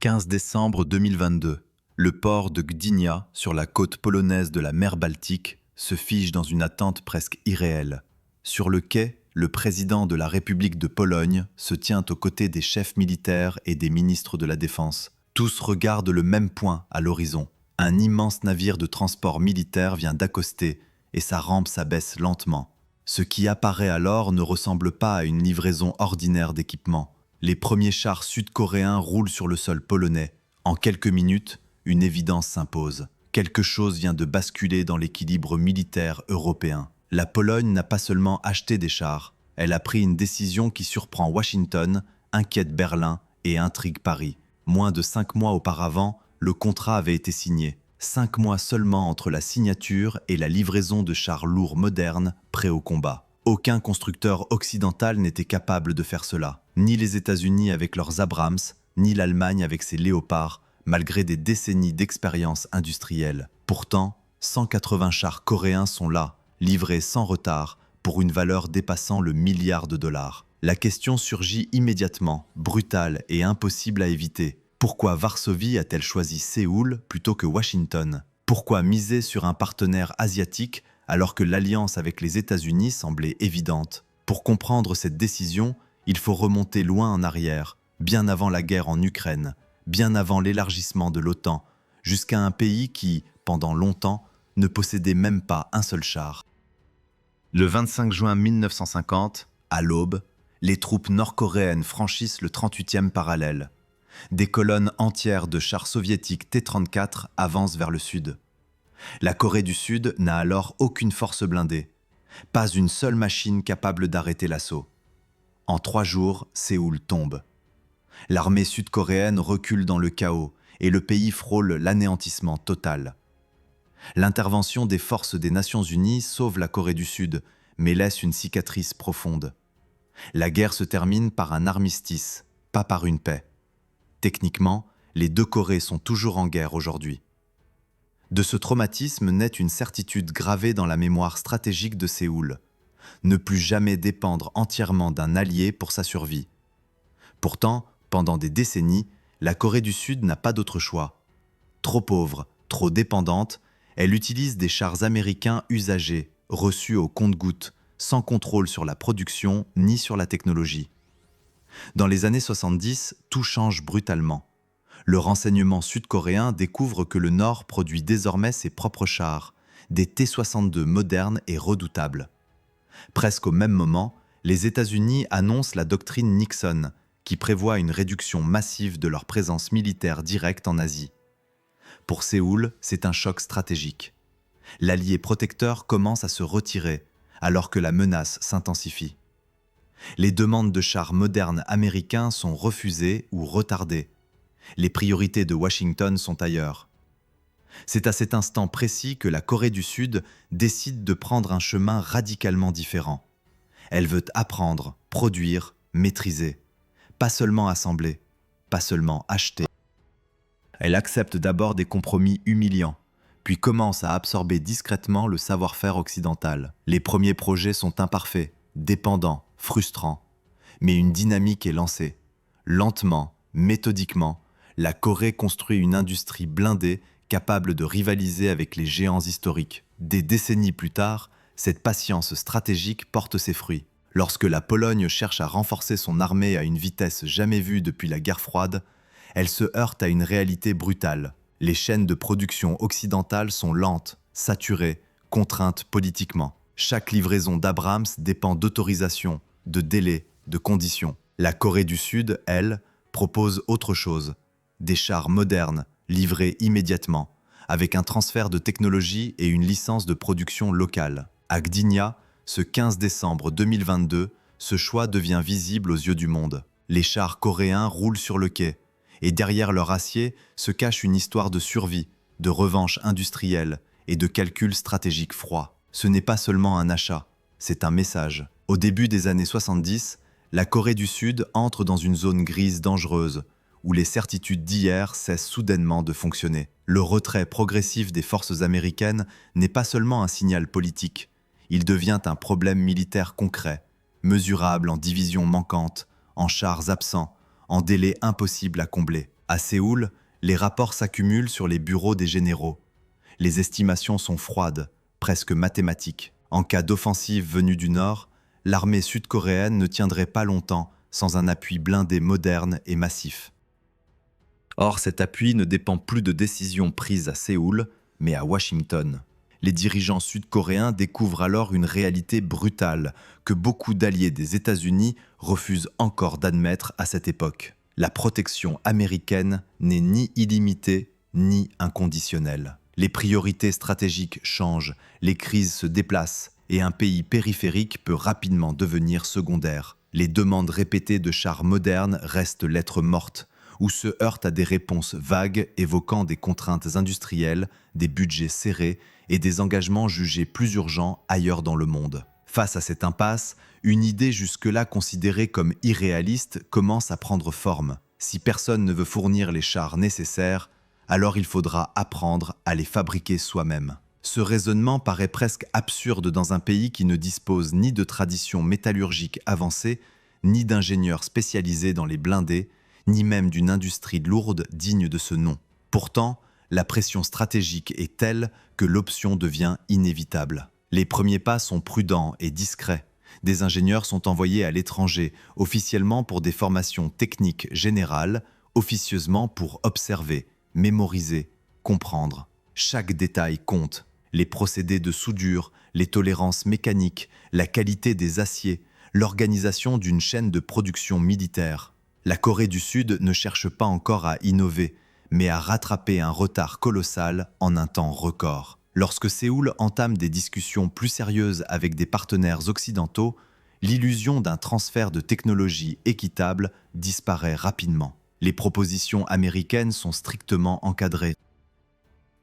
15 décembre 2022. Le port de Gdynia, sur la côte polonaise de la mer Baltique, se fige dans une attente presque irréelle. Sur le quai, le président de la République de Pologne se tient aux côtés des chefs militaires et des ministres de la Défense. Tous regardent le même point à l'horizon. Un immense navire de transport militaire vient d'accoster et sa rampe s'abaisse lentement. Ce qui apparaît alors ne ressemble pas à une livraison ordinaire d'équipement. Les premiers chars sud-coréens roulent sur le sol polonais. En quelques minutes, une évidence s'impose. Quelque chose vient de basculer dans l'équilibre militaire européen. La Pologne n'a pas seulement acheté des chars, elle a pris une décision qui surprend Washington, inquiète Berlin et intrigue Paris. Moins de 5 mois auparavant, le contrat avait été signé. 5 mois seulement entre la signature et la livraison de chars lourds modernes prêts au combat. Aucun constructeur occidental n'était capable de faire cela. Ni les États-Unis avec leurs Abrams, ni l'Allemagne avec ses Léopards, malgré des décennies d'expérience industrielle. Pourtant, 180 chars coréens sont là, livrés sans retard, pour une valeur dépassant le milliard de dollars. La question surgit immédiatement, brutale et impossible à éviter. Pourquoi Varsovie a-t-elle choisi Séoul plutôt que Washington? Pourquoi miser sur un partenaire asiatique alors que l'alliance avec les États-Unis semblait évidente? Pour comprendre cette décision, il faut remonter loin en arrière, bien avant la guerre en Ukraine, bien avant l'élargissement de l'OTAN, jusqu'à un pays qui, pendant longtemps, ne possédait même pas un seul char. Le 25 juin 1950, à l'aube, les troupes nord-coréennes franchissent le 38e parallèle. Des colonnes entières de chars soviétiques T-34 avancent vers le sud. La Corée du Sud n'a alors aucune force blindée, pas une seule machine capable d'arrêter l'assaut. En 3 jours, Séoul tombe. L'armée sud-coréenne recule dans le chaos et le pays frôle l'anéantissement total. L'intervention des forces des Nations Unies sauve la Corée du Sud, mais laisse une cicatrice profonde. La guerre se termine par un armistice, pas par une paix. Techniquement, les deux Corées sont toujours en guerre aujourd'hui. De ce traumatisme naît une certitude gravée dans la mémoire stratégique de Séoul: ne plus jamais dépendre entièrement d'un allié pour sa survie. Pourtant, pendant des décennies, la Corée du Sud n'a pas d'autre choix. Trop pauvre, trop dépendante, elle utilise des chars américains usagés, reçus au compte-gouttes, sans contrôle sur la production ni sur la technologie. Dans les années 70, tout change brutalement. Le renseignement sud-coréen découvre que le Nord produit désormais ses propres chars, des T-62 modernes et redoutables. Presque au même moment, les États-Unis annoncent la doctrine Nixon, qui prévoit une réduction massive de leur présence militaire directe en Asie. Pour Séoul, c'est un choc stratégique. L'allié protecteur commence à se retirer, alors que la menace s'intensifie. Les demandes de chars modernes américains sont refusées ou retardées. Les priorités de Washington sont ailleurs. C'est à cet instant précis que la Corée du Sud décide de prendre un chemin radicalement différent. Elle veut apprendre, produire, maîtriser. Pas seulement assembler, pas seulement acheter. Elle accepte d'abord des compromis humiliants, puis commence à absorber discrètement le savoir-faire occidental. Les premiers projets sont imparfaits, dépendants, frustrants. Mais une dynamique est lancée. Lentement, méthodiquement, la Corée construit une industrie blindée capable de rivaliser avec les géants historiques. Des décennies plus tard, cette patience stratégique porte ses fruits. Lorsque la Pologne cherche à renforcer son armée à une vitesse jamais vue depuis la guerre froide, elle se heurte à une réalité brutale. Les chaînes de production occidentales sont lentes, saturées, contraintes politiquement. Chaque livraison d'Abrams dépend d'autorisation, de délais, de conditions. La Corée du Sud, elle, propose autre chose. Des chars modernes, livrés immédiatement, avec un transfert de technologie et une licence de production locale. À Gdynia, ce 15 décembre 2022, ce choix devient visible aux yeux du monde. Les chars coréens roulent sur le quai, et derrière leur acier se cache une histoire de survie, de revanche industrielle et de calcul stratégique froid. Ce n'est pas seulement un achat, c'est un message. Au début des années 70, la Corée du Sud entre dans une zone grise dangereuse, où les certitudes d'hier cessent soudainement de fonctionner. Le retrait progressif des forces américaines n'est pas seulement un signal politique, il devient un problème militaire concret, mesurable en divisions manquantes, en chars absents, en délais impossibles à combler. À Séoul, les rapports s'accumulent sur les bureaux des généraux. Les estimations sont froides, presque mathématiques. En cas d'offensive venue du Nord, l'armée sud-coréenne ne tiendrait pas longtemps sans un appui blindé moderne et massif. Or, cet appui ne dépend plus de décisions prises à Séoul, mais à Washington. Les dirigeants sud-coréens découvrent alors une réalité brutale que beaucoup d'alliés des États-Unis refusent encore d'admettre à cette époque. La protection américaine n'est ni illimitée ni inconditionnelle. Les priorités stratégiques changent, les crises se déplacent et un pays périphérique peut rapidement devenir secondaire. Les demandes répétées de chars modernes restent lettres mortes ou se heurtent à des réponses vagues évoquant des contraintes industrielles, des budgets serrés et des engagements jugés plus urgents ailleurs dans le monde. Face à cette impasse, une idée jusque-là considérée comme irréaliste commence à prendre forme. Si personne ne veut fournir les chars nécessaires, alors il faudra apprendre à les fabriquer soi-même. Ce raisonnement paraît presque absurde dans un pays qui ne dispose ni de tradition métallurgique avancée, ni d'ingénieurs spécialisés dans les blindés, ni même d'une industrie lourde digne de ce nom. Pourtant, la pression stratégique est telle que l'option devient inévitable. Les premiers pas sont prudents et discrets. Des ingénieurs sont envoyés à l'étranger, officiellement pour des formations techniques générales, officieusement pour observer, mémoriser, comprendre. Chaque détail compte. Les procédés de soudure, les tolérances mécaniques, la qualité des aciers, l'organisation d'une chaîne de production militaire. La Corée du Sud ne cherche pas encore à innover, mais à rattraper un retard colossal en un temps record. Lorsque Séoul entame des discussions plus sérieuses avec des partenaires occidentaux, l'illusion d'un transfert de technologie équitable disparaît rapidement. Les propositions américaines sont strictement encadrées.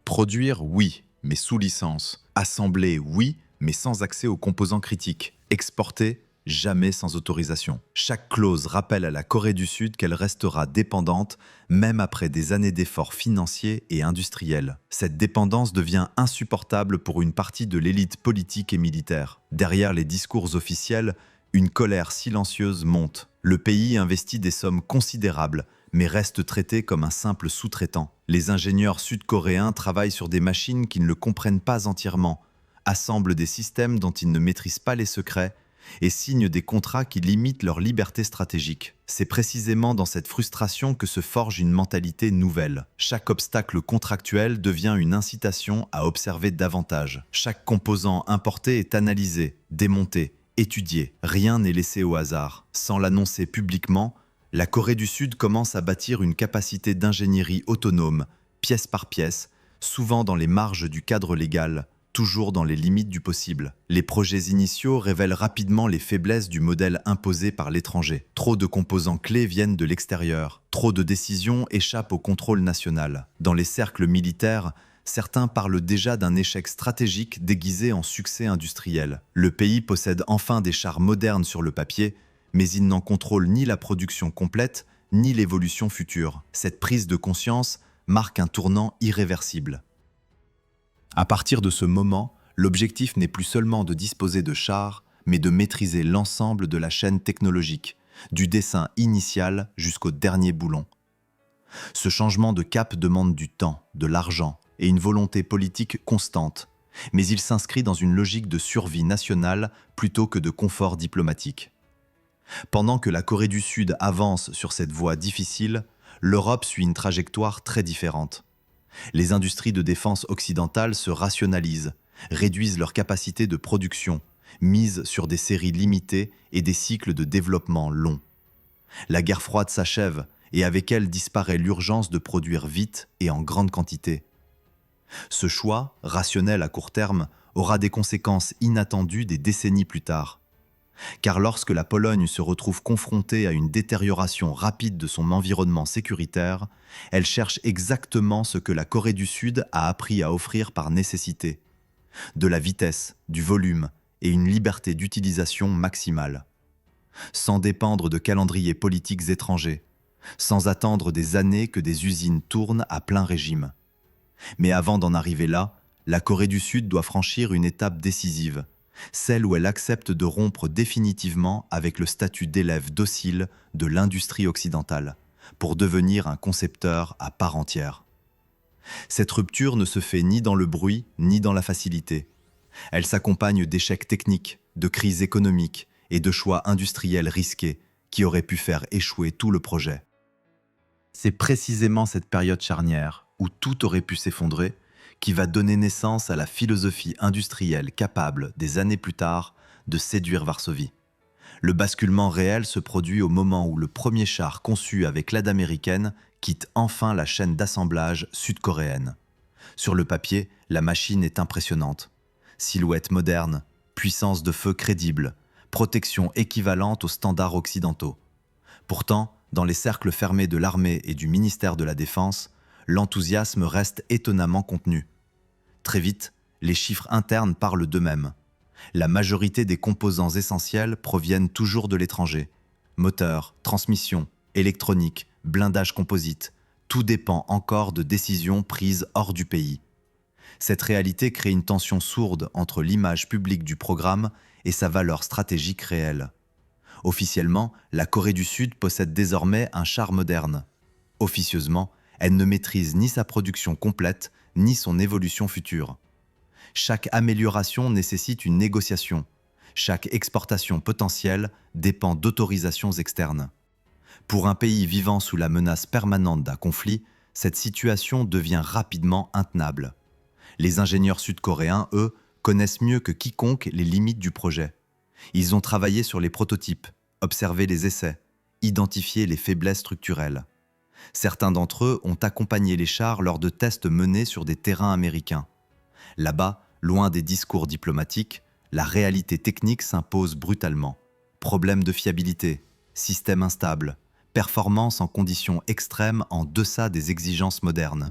Produire, oui, mais sous licence. Assembler, oui, mais sans accès aux composants critiques. Exporter, jamais sans autorisation. Chaque clause rappelle à la Corée du Sud qu'elle restera dépendante, même après des années d'efforts financiers et industriels. Cette dépendance devient insupportable pour une partie de l'élite politique et militaire. Derrière les discours officiels, une colère silencieuse monte. Le pays investit des sommes considérables, mais reste traité comme un simple sous-traitant. Les ingénieurs sud-coréens travaillent sur des machines qui ne le comprennent pas entièrement, assemblent des systèmes dont ils ne maîtrisent pas les secrets, et signent des contrats qui limitent leur liberté stratégique. C'est précisément dans cette frustration que se forge une mentalité nouvelle. Chaque obstacle contractuel devient une incitation à observer davantage. Chaque composant importé est analysé, démonté, étudié. Rien n'est laissé au hasard. Sans l'annoncer publiquement, la Corée du Sud commence à bâtir une capacité d'ingénierie autonome, pièce par pièce, souvent dans les marges du cadre légal, toujours dans les limites du possible. Les projets initiaux révèlent rapidement les faiblesses du modèle imposé par l'étranger. Trop de composants clés viennent de l'extérieur. Trop de décisions échappent au contrôle national. Dans les cercles militaires, certains parlent déjà d'un échec stratégique déguisé en succès industriel. Le pays possède enfin des chars modernes sur le papier, mais il n'en contrôle ni la production complète, ni l'évolution future. Cette prise de conscience marque un tournant irréversible. À partir de ce moment, l'objectif n'est plus seulement de disposer de chars, mais de maîtriser l'ensemble de la chaîne technologique, du dessin initial jusqu'au dernier boulon. Ce changement de cap demande du temps, de l'argent et une volonté politique constante, mais il s'inscrit dans une logique de survie nationale plutôt que de confort diplomatique. Pendant que la Corée du Sud avance sur cette voie difficile, l'Europe suit une trajectoire très différente. Les industries de défense occidentales se rationalisent, réduisent leur capacité de production, misent sur des séries limitées et des cycles de développement longs. La guerre froide s'achève et avec elle disparaît l'urgence de produire vite et en grande quantité. Ce choix, rationnel à court terme, aura des conséquences inattendues des décennies plus tard. Car lorsque la Pologne se retrouve confrontée à une détérioration rapide de son environnement sécuritaire, elle cherche exactement ce que la Corée du Sud a appris à offrir par nécessité: de la vitesse, du volume et une liberté d'utilisation maximale. Sans dépendre de calendriers politiques étrangers, sans attendre des années que des usines tournent à plein régime. Mais avant d'en arriver là, la Corée du Sud doit franchir une étape décisive, celle où elle accepte de rompre définitivement avec le statut d'élève docile de l'industrie occidentale, pour devenir un concepteur à part entière. Cette rupture ne se fait ni dans le bruit, ni dans la facilité. Elle s'accompagne d'échecs techniques, de crises économiques et de choix industriels risqués qui auraient pu faire échouer tout le projet. C'est précisément cette période charnière, où tout aurait pu s'effondrer, qui va donner naissance à la philosophie industrielle capable, des années plus tard, de séduire Varsovie. Le basculement réel se produit au moment où le premier char conçu avec l'aide américaine quitte enfin la chaîne d'assemblage sud-coréenne. Sur le papier, la machine est impressionnante. Silhouette moderne, puissance de feu crédible, protection équivalente aux standards occidentaux. Pourtant, dans les cercles fermés de l'armée et du ministère de la Défense, l'enthousiasme reste étonnamment contenu. Très vite, les chiffres internes parlent d'eux-mêmes. La majorité des composants essentiels proviennent toujours de l'étranger. Moteurs, transmissions, électronique, blindage composite, tout dépend encore de décisions prises hors du pays. Cette réalité crée une tension sourde entre l'image publique du programme et sa valeur stratégique réelle. Officiellement, la Corée du Sud possède désormais un char moderne. Officieusement, elle ne maîtrise ni sa production complète, ni son évolution future. Chaque amélioration nécessite une négociation. Chaque exportation potentielle dépend d'autorisations externes. Pour un pays vivant sous la menace permanente d'un conflit, cette situation devient rapidement intenable. Les ingénieurs sud-coréens, eux, connaissent mieux que quiconque les limites du projet. Ils ont travaillé sur les prototypes, observé les essais, identifié les faiblesses structurelles. Certains d'entre eux ont accompagné les chars lors de tests menés sur des terrains américains. Là-bas, loin des discours diplomatiques, la réalité technique s'impose brutalement. Problèmes de fiabilité, système instable, performance en conditions extrêmes en deçà des exigences modernes.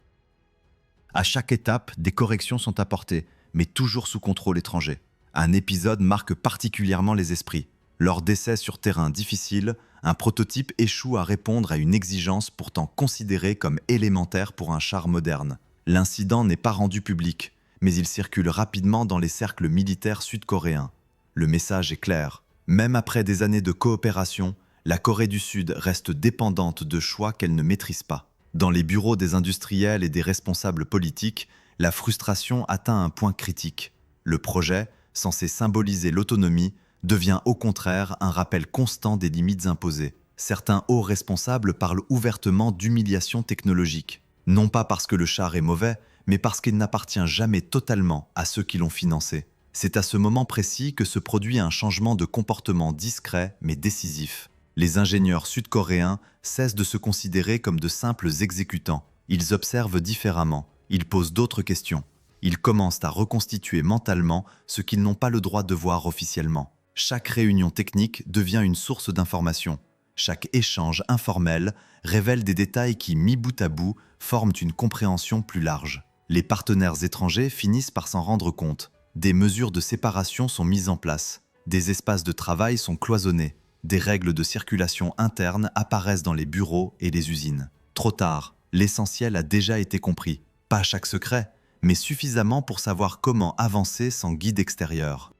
À chaque étape, des corrections sont apportées, mais toujours sous contrôle étranger. Un épisode marque particulièrement les esprits. Lors d'essais sur terrain difficile, un prototype échoue à répondre à une exigence pourtant considérée comme élémentaire pour un char moderne. L'incident n'est pas rendu public, mais il circule rapidement dans les cercles militaires sud-coréens. Le message est clair. Même après des années de coopération, la Corée du Sud reste dépendante de choix qu'elle ne maîtrise pas. Dans les bureaux des industriels et des responsables politiques, la frustration atteint un point critique. Le projet, censé symboliser l'autonomie, devient au contraire un rappel constant des limites imposées. Certains hauts responsables parlent ouvertement d'humiliation technologique. Non pas parce que le char est mauvais, mais parce qu'il n'appartient jamais totalement à ceux qui l'ont financé. C'est à ce moment précis que se produit un changement de comportement discret mais décisif. Les ingénieurs sud-coréens cessent de se considérer comme de simples exécutants. Ils observent différemment, ils posent d'autres questions. Ils commencent à reconstituer mentalement ce qu'ils n'ont pas le droit de voir officiellement. Chaque réunion technique devient une source d'information. Chaque échange informel révèle des détails qui, mis bout à bout, forment une compréhension plus large. Les partenaires étrangers finissent par s'en rendre compte. Des mesures de séparation sont mises en place. Des espaces de travail sont cloisonnés. Des règles de circulation interne apparaissent dans les bureaux et les usines. Trop tard, l'essentiel a déjà été compris. Pas chaque secret, mais suffisamment pour savoir comment avancer sans guide extérieur.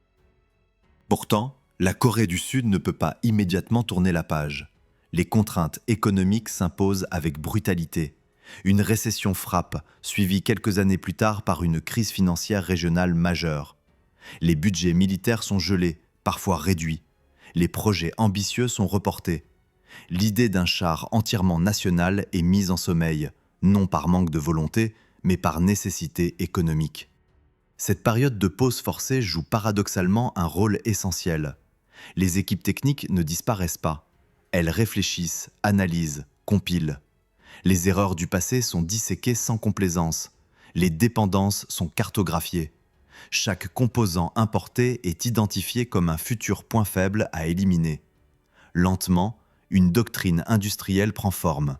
Pourtant, la Corée du Sud ne peut pas immédiatement tourner la page. Les contraintes économiques s'imposent avec brutalité. Une récession frappe, suivie quelques années plus tard par une crise financière régionale majeure. Les budgets militaires sont gelés, parfois réduits. Les projets ambitieux sont reportés. L'idée d'un char entièrement national est mise en sommeil, non par manque de volonté, mais par nécessité économique. Cette période de pause forcée joue paradoxalement un rôle essentiel. Les équipes techniques ne disparaissent pas. Elles réfléchissent, analysent, compilent. Les erreurs du passé sont disséquées sans complaisance. Les dépendances sont cartographiées. Chaque composant importé est identifié comme un futur point faible à éliminer. Lentement, une doctrine industrielle prend forme.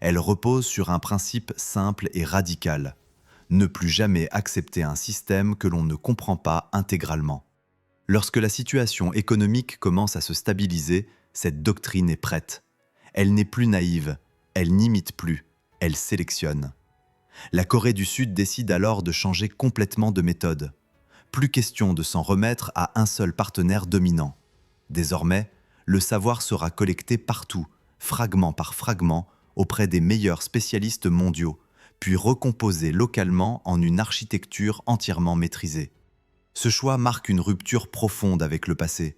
Elle repose sur un principe simple et radical. Ne plus jamais accepter un système que l'on ne comprend pas intégralement. Lorsque la situation économique commence à se stabiliser, cette doctrine est prête. Elle n'est plus naïve, elle n'imite plus, elle sélectionne. La Corée du Sud décide alors de changer complètement de méthode. Plus question de s'en remettre à un seul partenaire dominant. Désormais, le savoir sera collecté partout, fragment par fragment, auprès des meilleurs spécialistes mondiaux, puis recomposé localement en une architecture entièrement maîtrisée. Ce choix marque une rupture profonde avec le passé.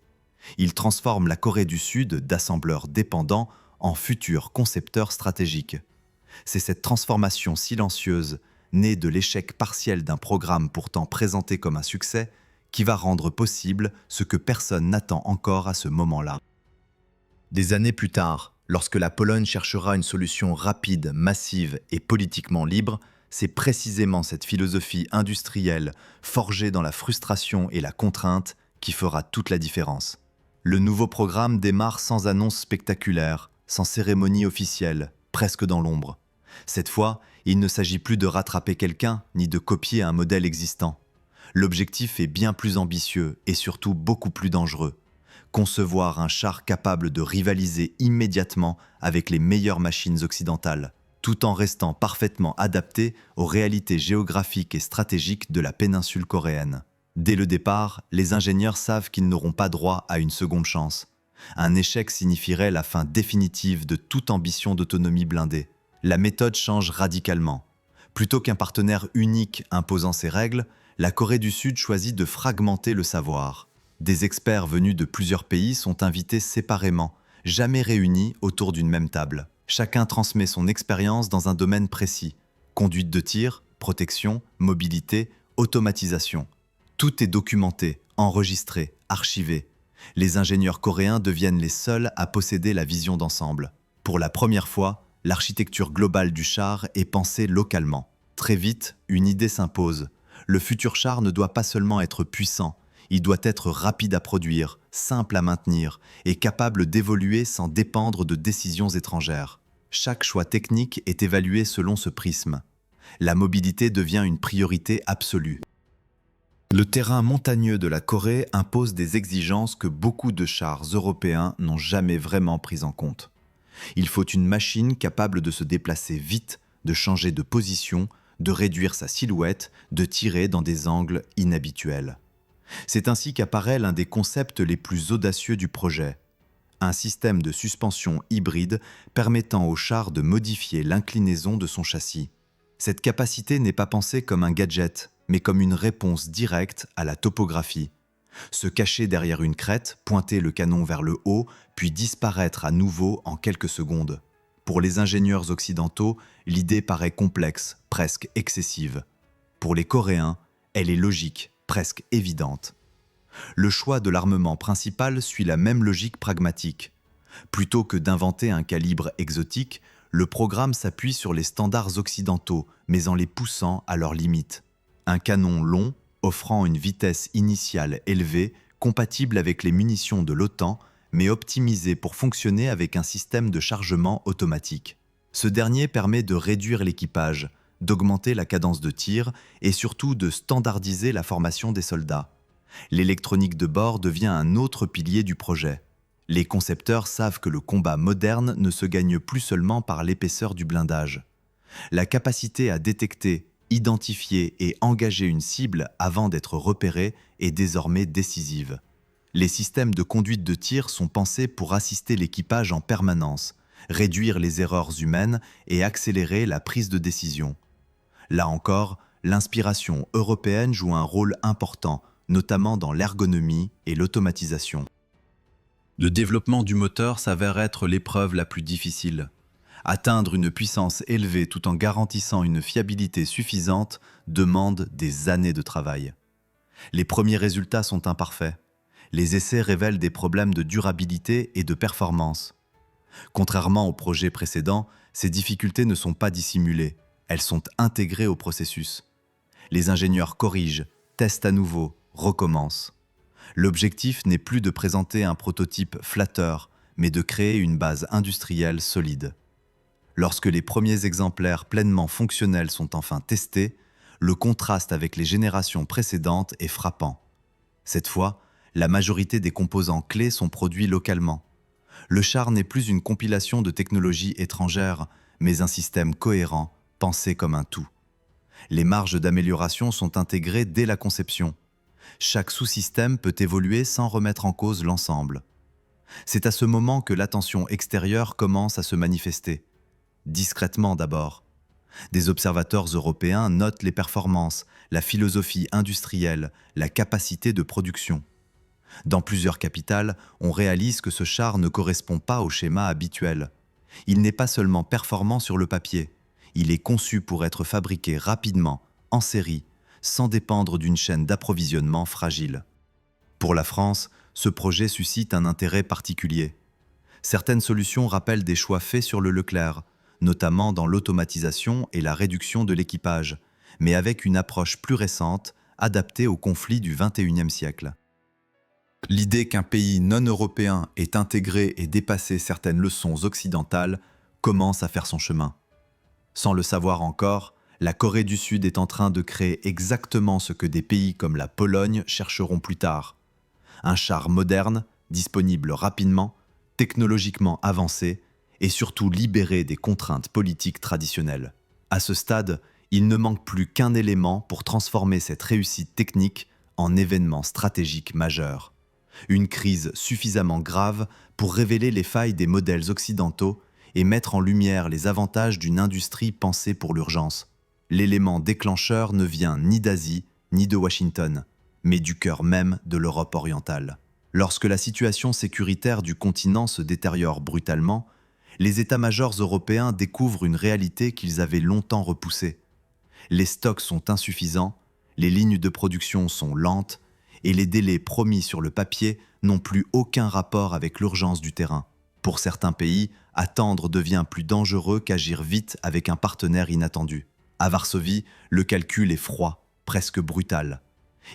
Il transforme la Corée du Sud d'assembleur dépendant en futur concepteur stratégique. C'est cette transformation silencieuse, née de l'échec partiel d'un programme pourtant présenté comme un succès, qui va rendre possible ce que personne n'attend encore à ce moment-là. Des années plus tard, lorsque la Pologne cherchera une solution rapide, massive et politiquement libre, c'est précisément cette philosophie industrielle, forgée dans la frustration et la contrainte, qui fera toute la différence. Le nouveau programme démarre sans annonce spectaculaire, sans cérémonie officielle, presque dans l'ombre. Cette fois, il ne s'agit plus de rattraper quelqu'un, ni de copier un modèle existant. L'objectif est bien plus ambitieux et surtout beaucoup plus dangereux. Concevoir un char capable de rivaliser immédiatement avec les meilleures machines occidentales, tout en restant parfaitement adapté aux réalités géographiques et stratégiques de la péninsule coréenne. Dès le départ, les ingénieurs savent qu'ils n'auront pas droit à une seconde chance. Un échec signifierait la fin définitive de toute ambition d'autonomie blindée. La méthode change radicalement. Plutôt qu'un partenaire unique imposant ses règles, la Corée du Sud choisit de fragmenter le savoir. Des experts venus de plusieurs pays sont invités séparément, jamais réunis autour d'une même table. Chacun transmet son expérience dans un domaine précis. Conduite de tir, protection, mobilité, automatisation. Tout est documenté, enregistré, archivé. Les ingénieurs coréens deviennent les seuls à posséder la vision d'ensemble. Pour la première fois, l'architecture globale du char est pensée localement. Très vite, une idée s'impose. Le futur char ne doit pas seulement être puissant, il doit être rapide à produire, simple à maintenir et capable d'évoluer sans dépendre de décisions étrangères. Chaque choix technique est évalué selon ce prisme. La mobilité devient une priorité absolue. Le terrain montagneux de la Corée impose des exigences que beaucoup de chars européens n'ont jamais vraiment prises en compte. Il faut une machine capable de se déplacer vite, de changer de position, de réduire sa silhouette, de tirer dans des angles inhabituels. C'est ainsi qu'apparaît l'un des concepts les plus audacieux du projet. Un système de suspension hybride permettant au char de modifier l'inclinaison de son châssis. Cette capacité n'est pas pensée comme un gadget, mais comme une réponse directe à la topographie. Se cacher derrière une crête, pointer le canon vers le haut, puis disparaître à nouveau en quelques secondes. Pour les ingénieurs occidentaux, l'idée paraît complexe, presque excessive. Pour les Coréens, elle est logique, presque évidente. Le choix de l'armement principal suit la même logique pragmatique. Plutôt que d'inventer un calibre exotique, le programme s'appuie sur les standards occidentaux, mais en les poussant à leurs limites. Un canon long, offrant une vitesse initiale élevée, compatible avec les munitions de l'OTAN, mais optimisé pour fonctionner avec un système de chargement automatique. Ce dernier permet de réduire l'équipage, d'augmenter la cadence de tir et surtout de standardiser la formation des soldats. L'électronique de bord devient un autre pilier du projet. Les concepteurs savent que le combat moderne ne se gagne plus seulement par l'épaisseur du blindage. La capacité à détecter, identifier et engager une cible avant d'être repérée est désormais décisive. Les systèmes de conduite de tir sont pensés pour assister l'équipage en permanence, réduire les erreurs humaines et accélérer la prise de décision. Là encore, l'inspiration européenne joue un rôle important, notamment dans l'ergonomie et l'automatisation. Le développement du moteur s'avère être l'épreuve la plus difficile. Atteindre une puissance élevée tout en garantissant une fiabilité suffisante demande des années de travail. Les premiers résultats sont imparfaits. Les essais révèlent des problèmes de durabilité et de performance. Contrairement aux projets précédents, ces difficultés ne sont pas dissimulées. Elles sont intégrées au processus. Les ingénieurs corrigent, testent à nouveau, recommencent. L'objectif n'est plus de présenter un prototype flatteur, mais de créer une base industrielle solide. Lorsque les premiers exemplaires pleinement fonctionnels sont enfin testés, le contraste avec les générations précédentes est frappant. Cette fois, la majorité des composants clés sont produits localement. Le char n'est plus une compilation de technologies étrangères, mais un système cohérent, pensé comme un tout. Les marges d'amélioration sont intégrées dès la conception. Chaque sous-système peut évoluer sans remettre en cause l'ensemble. C'est à ce moment que l'attention extérieure commence à se manifester. discrètement d'abord. Des observateurs européens notent les performances, la philosophie industrielle, la capacité de production. Dans plusieurs capitales, on réalise que ce char ne correspond pas au schéma habituel. Il n'est pas seulement performant sur le papier, il est conçu pour être fabriqué rapidement, en série, sans dépendre d'une chaîne d'approvisionnement fragile. Pour la France, ce projet suscite un intérêt particulier. Certaines solutions rappellent des choix faits sur le Leclerc, notamment dans l'automatisation et la réduction de l'équipage, mais avec une approche plus récente, adaptée aux conflits du XXIe siècle. L'idée qu'un pays non européen ait intégré et dépassé certaines leçons occidentales commence à faire son chemin. Sans le savoir encore, la Corée du Sud est en train de créer exactement ce que des pays comme la Pologne chercheront plus tard. Un char moderne, disponible rapidement, technologiquement avancé et surtout libéré des contraintes politiques traditionnelles. À ce stade, il ne manque plus qu'un élément pour transformer cette réussite technique en événement stratégique majeur. Une crise suffisamment grave pour révéler les failles des modèles occidentaux et mettre en lumière les avantages d'une industrie pensée pour l'urgence. L'élément déclencheur ne vient ni d'Asie, ni de Washington, mais du cœur même de l'Europe orientale. Lorsque la situation sécuritaire du continent se détériore brutalement, les états-majors européens découvrent une réalité qu'ils avaient longtemps repoussée. Les stocks sont insuffisants, les lignes de production sont lentes, et les délais promis sur le papier n'ont plus aucun rapport avec l'urgence du terrain. Pour certains pays, attendre devient plus dangereux qu'agir vite avec un partenaire inattendu. À Varsovie, le calcul est froid, presque brutal.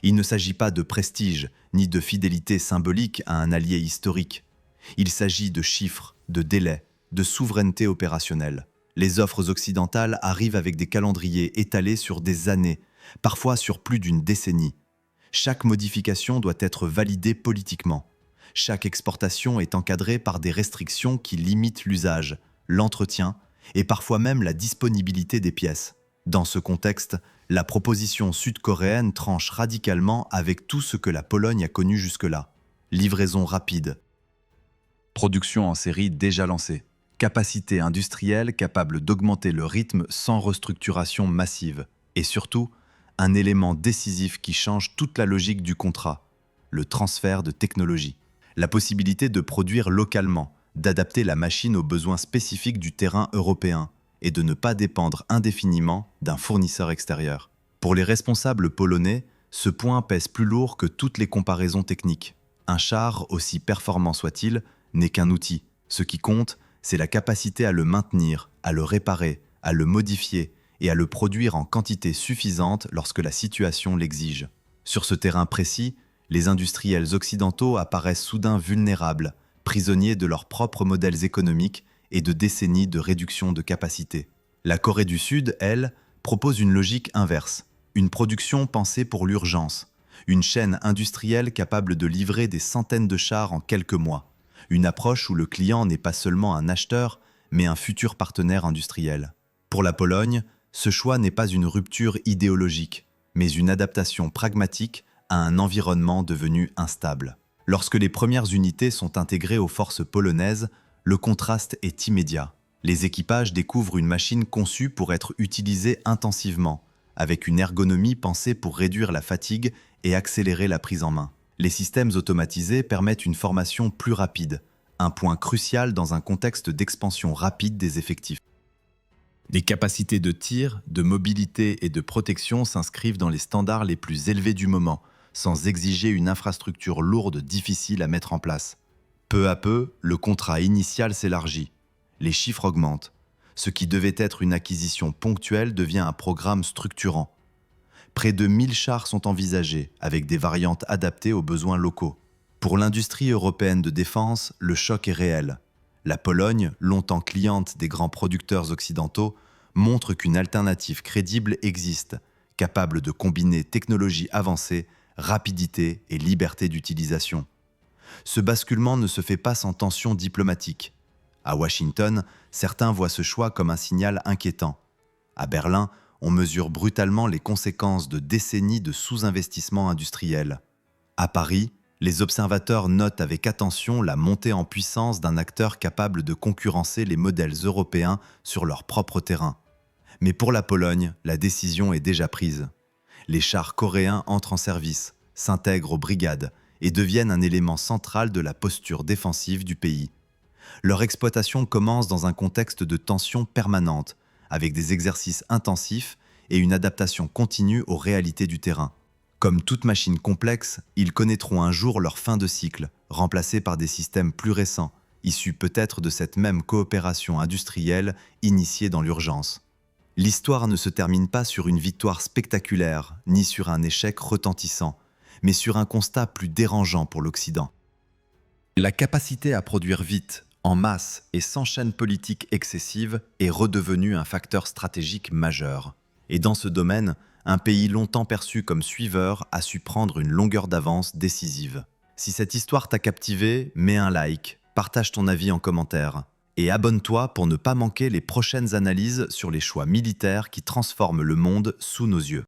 Il ne s'agit pas de prestige, ni de fidélité symbolique à un allié historique. Il s'agit de chiffres, de délais, de souveraineté opérationnelle. Les offres occidentales arrivent avec des calendriers étalés sur des années, parfois sur plus d'une décennie. Chaque modification doit être validée politiquement. Chaque exportation est encadrée par des restrictions qui limitent l'usage, l'entretien et parfois même la disponibilité des pièces. Dans ce contexte, la proposition sud-coréenne tranche radicalement avec tout ce que la Pologne a connu jusque-là. Livraison rapide, production en série déjà lancée, capacité industrielle capable d'augmenter le rythme sans restructuration massive et surtout, un élément décisif qui change toute la logique du contrat, le transfert de technologie. La possibilité de produire localement, d'adapter la machine aux besoins spécifiques du terrain européen et de ne pas dépendre indéfiniment d'un fournisseur extérieur. Pour les responsables polonais, ce point pèse plus lourd que toutes les comparaisons techniques. Un char, aussi performant soit-il, n'est qu'un outil. Ce qui compte, c'est la capacité à le maintenir, à le réparer, à le modifier et à le produire en quantité suffisante lorsque la situation l'exige. Sur ce terrain précis, les industriels occidentaux apparaissent soudain vulnérables, prisonniers de leurs propres modèles économiques et de décennies de réduction de capacité. La Corée du Sud, elle, propose une logique inverse, une production pensée pour l'urgence, une chaîne industrielle capable de livrer des centaines de chars en quelques mois, une approche où le client n'est pas seulement un acheteur, mais un futur partenaire industriel. Pour la Pologne, ce choix n'est pas une rupture idéologique, mais une adaptation pragmatique à un environnement devenu instable. Lorsque les premières unités sont intégrées aux forces polonaises, le contraste est immédiat. Les équipages découvrent une machine conçue pour être utilisée intensivement, avec une ergonomie pensée pour réduire la fatigue et accélérer la prise en main. Les systèmes automatisés permettent une formation plus rapide, un point crucial dans un contexte d'expansion rapide des effectifs. Les capacités de tir, de mobilité et de protection s'inscrivent dans les standards les plus élevés du moment, sans exiger une infrastructure lourde difficile à mettre en place. Peu à peu, le contrat initial s'élargit. Les chiffres augmentent. Ce qui devait être une acquisition ponctuelle devient un programme structurant. Près de 1000 chars sont envisagés, avec des variantes adaptées aux besoins locaux. Pour l'industrie européenne de défense, le choc est réel. La Pologne, longtemps cliente des grands producteurs occidentaux, montre qu'une alternative crédible existe, capable de combiner technologie avancée, rapidité et liberté d'utilisation. Ce basculement ne se fait pas sans tension diplomatique. À Washington, certains voient ce choix comme un signal inquiétant. À Berlin, on mesure brutalement les conséquences de décennies de sous-investissement industriel. À Paris, Les observateurs notent avec attention la montée en puissance d'un acteur capable de concurrencer les modèles européens sur leur propre terrain. Mais pour la Pologne, la décision est déjà prise. Les chars coréens entrent en service, s'intègrent aux brigades et deviennent un élément central de la posture défensive du pays. Leur exploitation commence dans un contexte de tension permanente, avec des exercices intensifs et une adaptation continue aux réalités du terrain. Comme toute machine complexe, ils connaîtront un jour leur fin de cycle, remplacés par des systèmes plus récents, issus peut-être de cette même coopération industrielle initiée dans l'urgence. L'histoire ne se termine pas sur une victoire spectaculaire, ni sur un échec retentissant, mais sur un constat plus dérangeant pour l'Occident. La capacité à produire vite, en masse et sans chaîne politique excessive est redevenue un facteur stratégique majeur. Et dans ce domaine, un pays longtemps perçu comme suiveur a su prendre une longueur d'avance décisive. Si cette histoire t'a captivé, mets un like, partage ton avis en commentaire et abonne-toi pour ne pas manquer les prochaines analyses sur les choix militaires qui transforment le monde sous nos yeux.